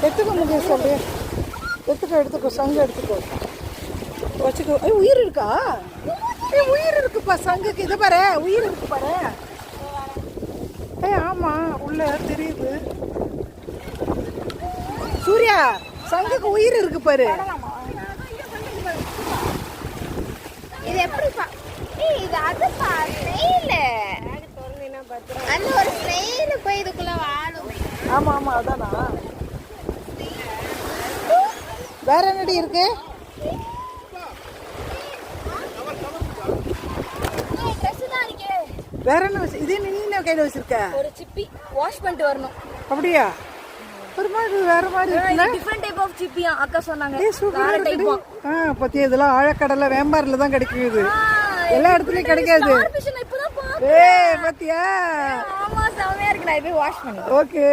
எடுத்துக்கோ முகேஷ், அப்படியே எடுத்துக்கோ சங்கு எடுத்துக்கோ வச்சுக்கோ. உயிர் இருக்கா? உயிர் இருக்குப்பா சங்குக்கு. இதை பாரு, உயிர் இருக்கு பாரு. ஆமா, உள்ள தெரியுது. சூர்யா, சங்குக்கு உயிர் இருக்கு பாரு. இது எப்படி இது அது அந்த ஒரு ஸ்னெயில் போய் இதுக்குள்ள வாழும். ஆமா ஆமா, அதானா? வேற என்னடி இருக்கு? வேற என்ன இது? நீ என்ன கையில வச்சிருக்க? ஒரு சிப்பி வாஷ் பண்ணிட்டு வரணும். அப்படியா? ஒரு மாதிரி வேற மாதிரி இருக்குல்ல? டிஃபரண்ட் டைப் ஆஃப் சிப்பியா அக்கா சொன்னாங்க. வேற டைப். பத்தியா, இதெல்லாம் ஆழக்கடல்ல வேம்பார்ல தான் கிடைக்கும். இது எல்லா இடத்துலயும் கிடைக்காது. இப்பதான் பாத்தேன். பத்தியா? ஆமா, செமையா இருக்கு. நான் போய் வாஷ் பண்ணுவேன். ஓகே.